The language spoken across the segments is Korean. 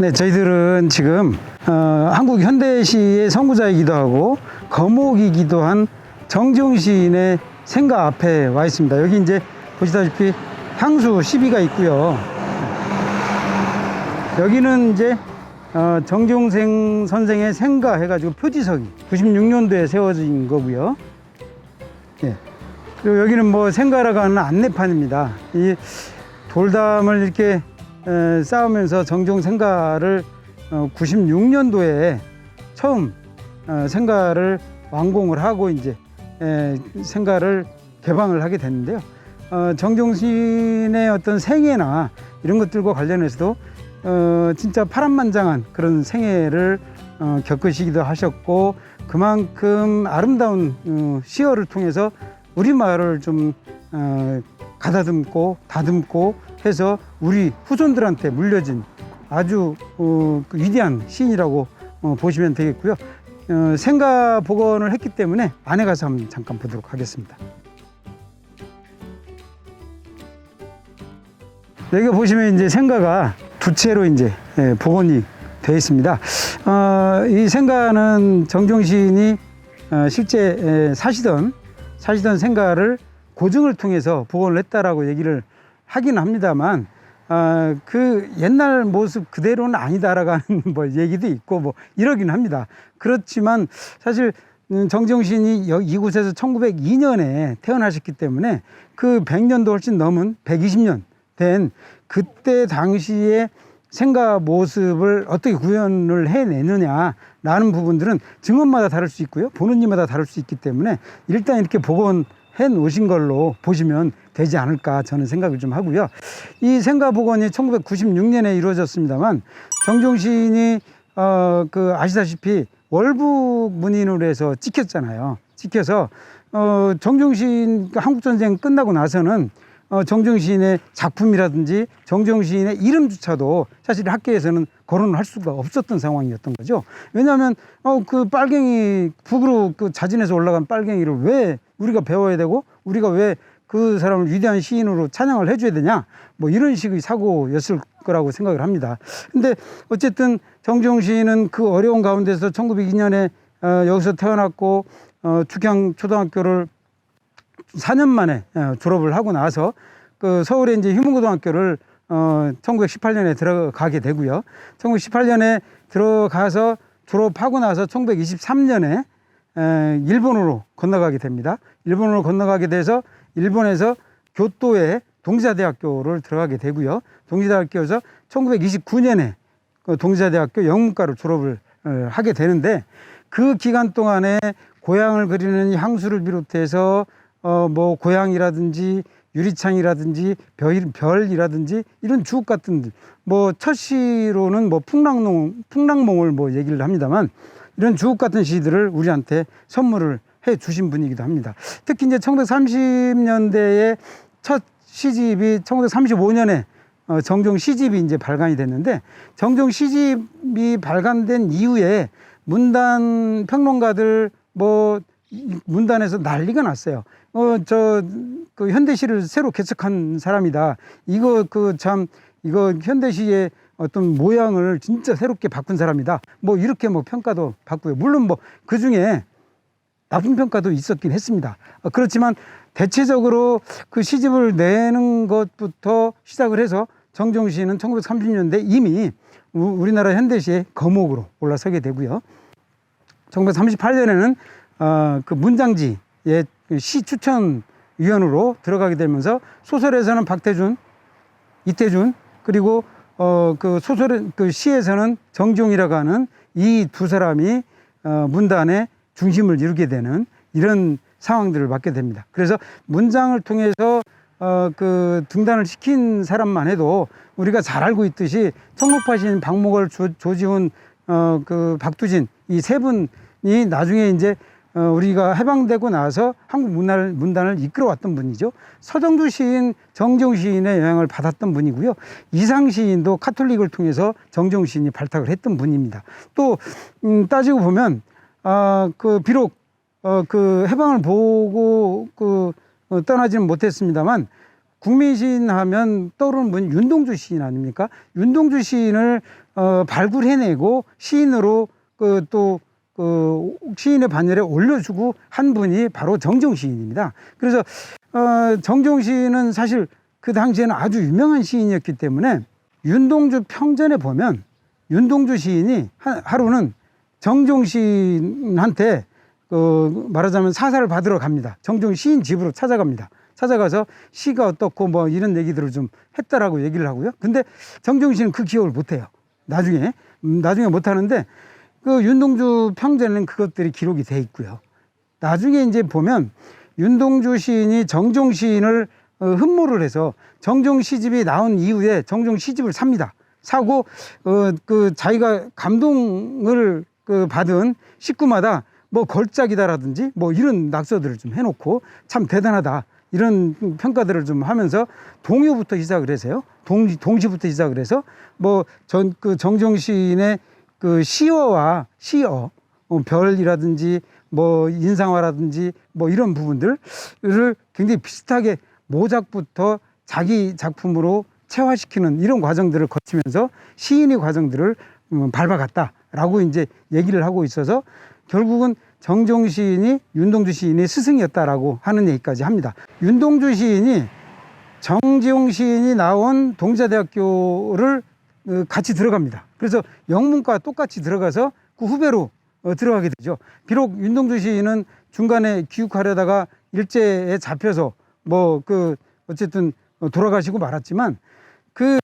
네, 저희들은 지금 한국 현대시의 선구자이기도 하고 거목이기도 한 정지용 시인의 생가 앞에 와 있습니다. 여기 이제 보시다시피 향수 시비가 있고요. 여기는 이제 정지용 선생의 생가 해가지고 표지석이 96년도에 세워진 거고요. 예. 그리고 여기는 뭐 생가라고 하는 안내판입니다. 이 돌담을 이렇게 쌓으면서 정지용 생가를 96년도에 처음 생가를 완공을 하고 이제 생가를 개방을 하게 됐는데요. 정지용 시인의 어떤 생애나 이런 것들과 관련해서도 진짜 파란만장한 그런 생애를 겪으시기도 하셨고, 그만큼 아름다운 시어를 통해서 우리말을 좀 가다듬고 다듬고 해서 우리 후손들한테 물려진 아주 위대한 시인이라고 보시면 되겠고요. 생가 복원을 했기 때문에 안에 가서 한번 잠깐 보도록 하겠습니다. 여기 보시면 이제 생가가 두 채로 이제 복원이 되어 있습니다. 이 생가는 정지용 시인이 실제 사시던 생가를 고증을 통해서 복원을 했다라고 얘기를 하긴 합니다만, 그 옛날 모습 그대로는 아니다라고 하는 뭐 얘기도 있고 뭐 이러긴 합니다. 그렇지만 사실 정지용 시인이 이곳에서 1902년에 태어나셨기 때문에 그 100년도 훨씬 넘은 120년 된 그때 당시에 생가 모습을 어떻게 구현을 해내느냐라는 부분들은 증언마다 다를 수 있고요, 보는 이마다 다를 수 있기 때문에 일단 이렇게 복원해 놓으신 걸로 보시면 되지 않을까 저는 생각을 좀 하고요. 이 생가 복원이 1996년에 이루어졌습니다만, 정지용 시인이 아시다시피 월북 문인으로 해서 찍혔잖아요. 찍혀서 정지용 시인 한국전쟁 끝나고 나서는 정지용 시인의 작품이라든지 정지용 시인의 이름조차도 사실 학계에서는 거론을 할 수가 없었던 상황이었던 거죠. 왜냐하면 그 빨갱이, 북으로 그 자진해서 올라간 빨갱이를 왜 우리가 배워야 되고 우리가 왜 그 사람을 위대한 시인으로 찬양을 해줘야 되냐, 뭐 이런 식의 사고였을 거라고 생각을 합니다. 근데 어쨌든 정지용 시인은 그 어려운 가운데서 1902년에 여기서 태어났고 축양 초등학교를 4년 만에 졸업을 하고 나서 그 서울에 이제 휴문고등학교를 1918년에 들어가게 되고요. 1918년에 들어가서 졸업하고 나서 1923년에 일본으로 건너가게 됩니다. 일본으로 건너가게 돼서 일본에서 교토의 동지자대학교를 들어가게 되고요. 동지자대학교에서 1929년에 그 동지자대학교 영문과를 졸업을 하게 되는데, 그 기간 동안에 고향을 그리는 향수를 비롯해서 뭐 고향이라든지 유리창이라든지 별이라든지 이런 주옥 같은, 뭐 첫 시로는 뭐 풍랑몽을 뭐 얘기를 합니다만, 이런 주옥 같은 시들을 우리한테 선물을 해 주신 분이기도 합니다. 특히 이제 1930년대에 첫 시집이 1935년에 정지용 시집이 이제 발간이 됐는데, 정지용 시집이 발간된 이후에 문단 평론가들 뭐 문단에서 난리가 났어요. 그 현대시를 새로 개척한 사람이다. 이거 현대시의 어떤 모양을 진짜 새롭게 바꾼 사람이다. 뭐 이렇게 뭐 평가도 받고요. 물론 뭐 그 중에 나쁜 평가도 있었긴 했습니다. 그렇지만 대체적으로 그 시집을 내는 것부터 시작을 해서 정지용 시인은 1930년대 이미 우리나라 현대시의 거목으로 올라서게 되고요. 1938년에는 그 문장지의 시 추천위원으로 들어가게 되면서 소설에서는 박태준, 이태준, 그리고 그 시에서는 정지용이라고 하는 이 두 사람이 문단의 중심을 이루게 되는 이런 상황들을 맞게 됩니다. 그래서 문장을 통해서 그 등단을 시킨 사람만 해도 우리가 잘 알고 있듯이 청록파신, 박목월, 조지훈, 그 박두진, 이 세 분이 나중에 이제 우리가 해방되고 나서 한국 문단을 이끌어왔던 분이죠. 서정두 시인, 정지용 시인의 영향을 받았던 분이고요. 이상 시인도 카톨릭을 통해서 정지용 시인이 발탁을 했던 분입니다. 또 따지고 보면 비록 그 해방을 보고 떠나지는 못했습니다만, 국민시인 하면 떠오르는 분이 윤동주 시인 아닙니까? 윤동주 시인을 발굴해내고 시인으로 시인의 반열에 올려주고 한 분이 바로 정종 시인입니다. 그래서 정종 시인은 사실 그 당시에는 아주 유명한 시인이었기 때문에 윤동주 평전에 보면 윤동주 시인이 하루는 정종 시인한테 말하자면 사사를 받으러 갑니다. 정종 시인 집으로 찾아갑니다. 찾아가서 시가 어떻고 뭐 이런 얘기들을 좀 했다라고 얘기를 하고요. 근데 정종 시인은 그 기억을 못해요. 나중에 못하는데 그 윤동주 평전에는 그것들이 기록이 돼 있고요. 나중에 이제 보면 윤동주 시인이 정종 시인을 흠모를 해서 정종 시집이 나온 이후에 정종 시집을 삽니다. 사고 자기가 감동을 받은 식구마다 뭐 걸작이다라든지 뭐 이런 낙서들을 좀 해놓고 참 대단하다 이런 평가들을 좀 하면서 동요부터 시작을 해서요. 동시부터 시작을 해서 뭐 정종 시인의 그 시어와 시어, 별이라든지 뭐 인상화라든지 뭐 이런 부분들을 굉장히 비슷하게 모작부터 자기 작품으로 체화시키는 이런 과정들을 거치면서 시인의 과정들을 밟아갔다라고 이제 얘기를 하고 있어서 결국은 정종 시인이 윤동주 시인의 스승이었다라고 하는 얘기까지 합니다. 윤동주 시인이 정지용 시인이 나온 동자대학교를 같이 들어갑니다. 그래서 영문과 똑같이 들어가서 그 후배로 들어가게 되죠. 비록 윤동주 시인은 중간에 귀국하려다가 일제에 잡혀서 어쨌든 돌아가시고 말았지만 그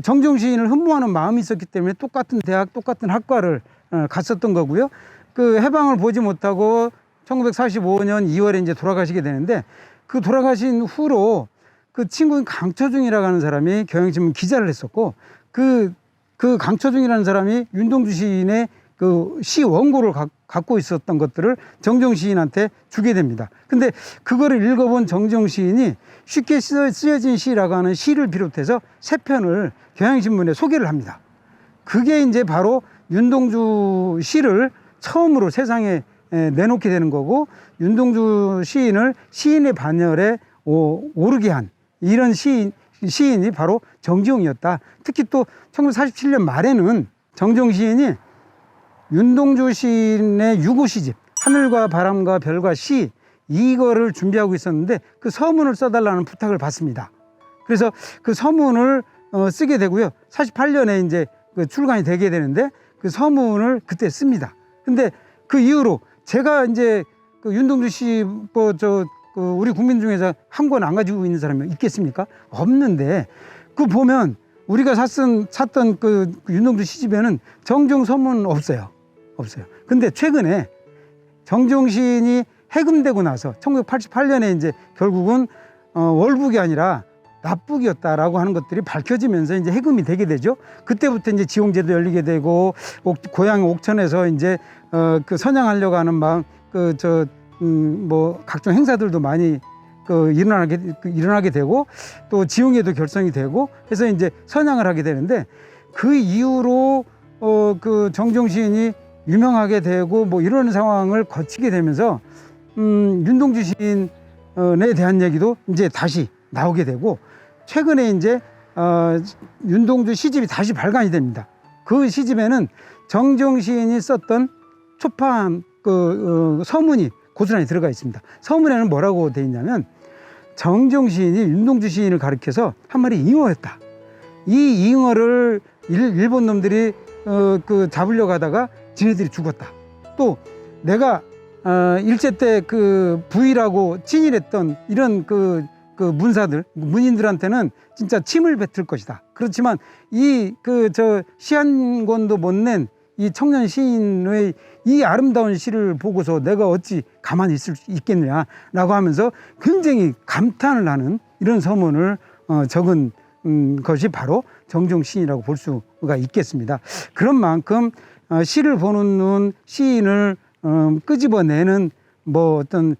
정종 시인을 흠모하는 마음이 있었기 때문에 똑같은 대학, 똑같은 학과를 갔었던 거고요. 그 해방을 보지 못하고 1945년 2월에 이제 돌아가시게 되는데 그 돌아가신 후로 그 친구인 강처중이라고 하는 사람이 경향신문 기자를 했었고 그 강처중이라는 사람이 윤동주 시인의 그 시 원고를 갖고 있었던 것들을 정종 시인한테 주게 됩니다. 근데 그거를 읽어본 정종 시인이 쉽게 쓰여진 시라고 하는 시를 비롯해서 3편을 경향신문에 소개를 합니다. 그게 이제 바로 윤동주 시를 처음으로 세상에 내놓게 되는 거고 윤동주 시인을 시인의 반열에 오르게 한 이런 시인이 바로 정지용이었다. 특히 또 1947년 말에는 정종 시인이 윤동주 시인의 유고 시집 하늘과 바람과 별과 시 이거를 준비하고 있었는데 그 서문을 써달라는 부탁을 받습니다. 그래서 그 서문을 쓰게 되고요. 48년에 이제 출간이 되게 되는데 그 서문을 그때 씁니다. 근데 그 이후로 제가 이제 윤동주 시 우리 국민 중에서 한 권 안 가지고 있는 사람이 있겠습니까? 없는데 그 보면 우리가 샀던 그 윤동주 시집에는 정종 서문은 없어요. 근데 최근에 정종 시인이 해금되고 나서 1988년에 이제 결국은 월북이 아니라 납북이었다라고 하는 것들이 밝혀지면서 이제 해금이 되게 되죠. 그때부터 이제 지용제도 열리게 되고 고향 옥천에서 이제 그 선양하려고 하는 마음 각종 행사들도 많이 일어나게 되고 또 지용회도 결성이 되고 해서 이제 선양을 하게 되는데 그 이후로 그 정종 시인이 유명하게 되고 뭐 이런 상황을 거치게 되면서 윤동주 시인에 대한 얘기도 이제 다시 나오게 되고 최근에 이제 윤동주 시집이 다시 발간이 됩니다. 그 시집에는 정종 시인이 썼던 초판 서문이 고스란히 들어가 있습니다. 서문에는 뭐라고 돼 있냐면 정종 시인이 윤동주 시인을 가리켜서 한 마리 잉어였다. 이 잉어를 일본 놈들이 잡으려고 하다가 지네들이 죽었다. 또 내가 일제 때 그 부의라고 친일했던 이런 문인들한테는 진짜 침을 뱉을 것이다. 그렇지만 시 한 권도 못 낸 이 청년 시인의 이 아름다운 시를 보고서 내가 어찌 가만히 있을 수 있겠느냐라고 하면서 굉장히 감탄을 하는 이런 서문을 적은 것이 바로 정종 시인이라고 볼 수가 있겠습니다. 그런 만큼 시를 보는 눈, 시인을 끄집어내는 어떤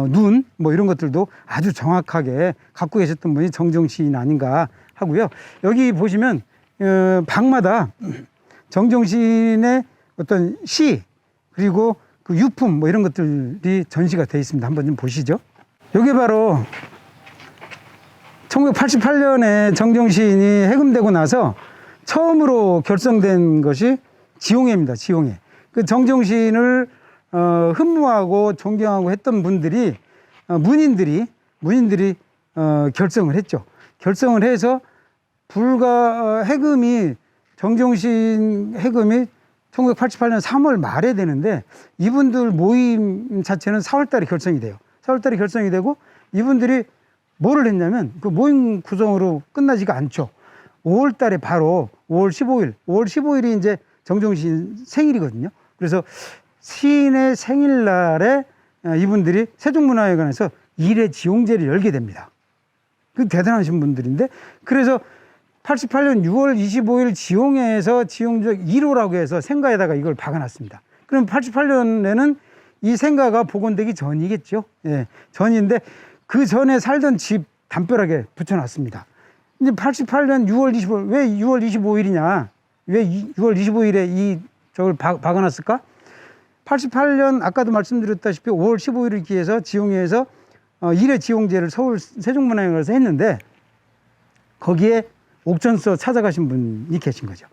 눈 이런 것들도 아주 정확하게 갖고 계셨던 분이 정종 시인 아닌가 하고요. 여기 보시면 방마다 정종 시인의 어떤 시 그리고 그 유품 이런 것들이 전시가 되어 있습니다. 한번 좀 보시죠. 여기 바로 1988년에 정종 시인이 해금되고 나서 처음으로 결성된 것이 지용회입니다. 지용회. 그 정종신을 흠모하고 존경하고 했던 분들이 문인들이 결성을 했죠. 결성을 해서 불과 해금이 정종신 해금이 1988년 3월 말에 되는데 이분들 모임 자체는 4월 달에 결성이 돼요. 4월 달에 결성이 되고 이분들이 뭐를 했냐면 그 모임 구성으로 끝나지가 않죠. 5월 달에 바로 5월 15일이 이제 정종신 생일이거든요. 그래서 시인의 생일날에 이분들이 세종문화회관에서 일회 지용제를 열게 됩니다. 그 대단하신 분들인데 그래서 88년 6월 25일 지용회에서 지용적 1호라고 해서 생가에다가 이걸 박아놨습니다. 그럼 88년에는 이 생가가 복원되기 전이겠죠. 예, 전인데 그 전에 살던 집 담벼락에 붙여놨습니다. 이제 88년 6월 25일, 왜 6월 25일이냐? 왜 6월 25일에 저걸 박아놨을까? 88년 아까도 말씀드렸다시피 5월 15일을 기해서 지용회에서 1회 지용제를 서울 세종문화회관에서 했는데 거기에 옥천서 찾아가신 분이 계신 거죠.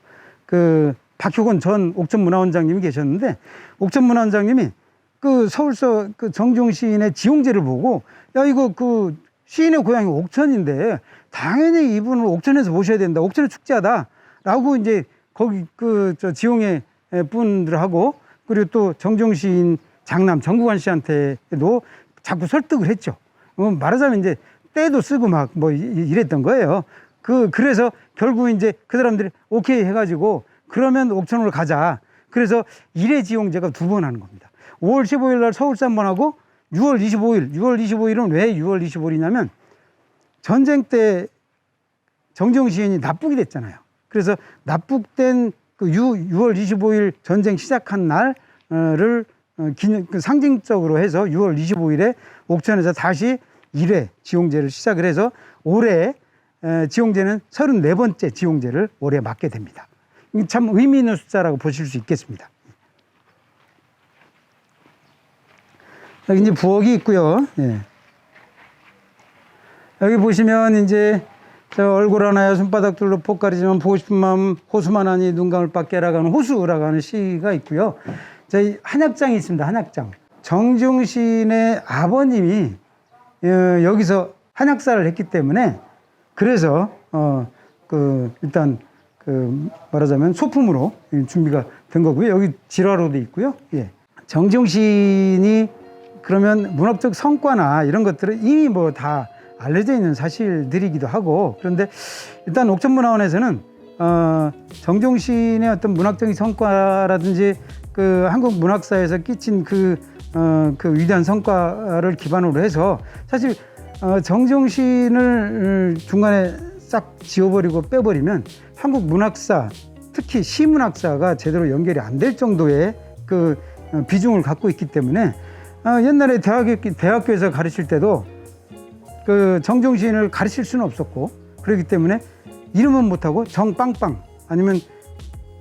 그 박효건 전 옥천문화원장님이 계셨는데 옥천문화원장님이 그 서울서 그 정종시인의 지용제를 보고 야 이거 그 시인의 고향이 옥천인데 당연히 이분을 옥천에서 모셔야 된다. 옥천의 축제하다라고 이제 거기 저 지용회 분들하고 그리고 또 정종시인 장남 정국환 씨한테도 자꾸 설득을 했죠. 말하자면 이제 때도 쓰고 막 뭐 이랬던 거예요. 그래서 결국 이제 그 사람들이 오케이 해가지고 그러면 옥천으로 가자. 그래서 1회 지용제가 2번 하는 겁니다. 5월 15일 날 서울서 한 번 하고 6월 25일은 왜 6월 25일이냐면 전쟁 때 정종 시인이 납북이 됐잖아요. 그래서 납북된 그 6월 25일 전쟁 시작한 날을 상징적으로 해서 6월 25일에 옥천에서 다시 1회 지용제를 시작을 해서 올해 지용제는 34번째 지용제를 올해 맞게 됩니다. 참 의미 있는 숫자라고 보실 수 있겠습니다. 여기 이제 부엌이 있고요. 예. 여기 보시면 이제 저 얼굴 하나야 손바닥들로 폭가리지만 보고 싶은 마음 호수만 하니 눈 감을 밖에라고 하는 호수라고 하는 시가 있고요. 저희 한약장이 있습니다. 한약장. 정종신의 아버님이 여기서 한약사를 했기 때문에 그래서 일단 말하자면 소품으로 준비가 된 거고요. 여기 질화로도 있고요. 예. 정종신이 그러면 문학적 성과나 이런 것들은 이미 뭐 다 알려져 있는 사실들이기도 하고 그런데 일단 옥천문화원에서는 정종신의 어떤 문학적인 성과라든지 그 한국 문학사에서 끼친 그 위대한 성과를 기반으로 해서 사실 정종신을 중간에 싹 지워버리고 빼버리면 한국 문학사 특히 시문학사가 제대로 연결이 안 될 정도의 그 비중을 갖고 있기 때문에 옛날에 대학교에서 가르칠 때도 그 정종신을 가르칠 수는 없었고 그렇기 때문에 이름은 못하고 정빵빵 아니면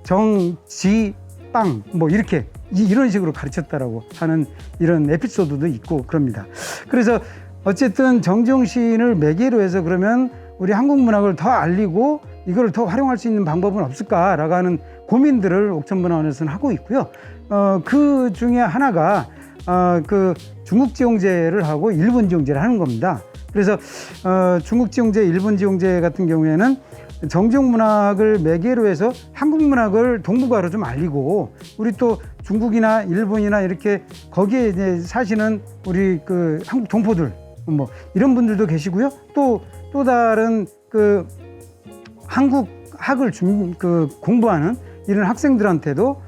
정지빵 뭐 이렇게 이런 식으로 가르쳤다라고 하는 이런 에피소드도 있고 그럽니다. 그래서 어쨌든 정종신을 매개로 해서 그러면 우리 한국 문학을 더 알리고 이걸 더 활용할 수 있는 방법은 없을까라고 하는 고민들을 옥천문화원에서는 하고 있고요. 그 중에 하나가 그 중국 지용제를 하고 일본 지용제를 하는 겁니다. 그래서 중국 지용제, 일본 지용제 같은 경우에는 정종 문학을 매개로 해서 한국 문학을 동북아로 좀 알리고 우리 또 중국이나 일본이나 이렇게 거기에 이제 사시는 우리 그 한국 동포들 뭐 이런 분들도 계시고요. 또 다른 그 한국 학을 공부하는 이런 학생들한테도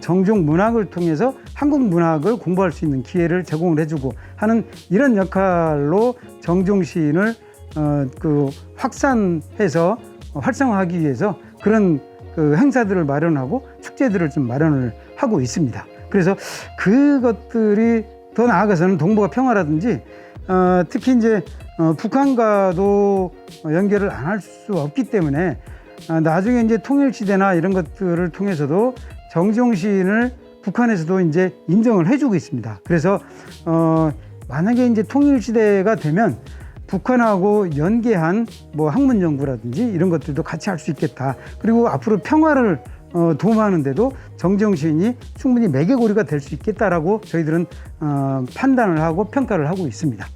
정종 문학을 통해서 한국 문학을 공부할 수 있는 기회를 제공을 해주고 하는 이런 역할로 정종시인을 확산해서 활성화하기 위해서 그런 그 행사들을 마련하고 축제들을 좀 마련을 하고 있습니다. 그래서 그것들이 더 나아가서는 동북아 평화라든지 특히 이제 북한과도 연결을 안 할 수 없기 때문에 나중에 이제 통일시대나 이런 것들을 통해서도 정종시인을 북한에서도 이제 인정을 해주고 있습니다. 그래서 만약에 이제 통일시대가 되면 북한하고 연계한 뭐 학문 연구라든지 이런 것들도 같이 할 수 있겠다. 그리고 앞으로 평화를 도모하는데도 정재용 시인이 충분히 매개고리가 될 수 있겠다라고 저희들은 판단을 하고 평가를 하고 있습니다.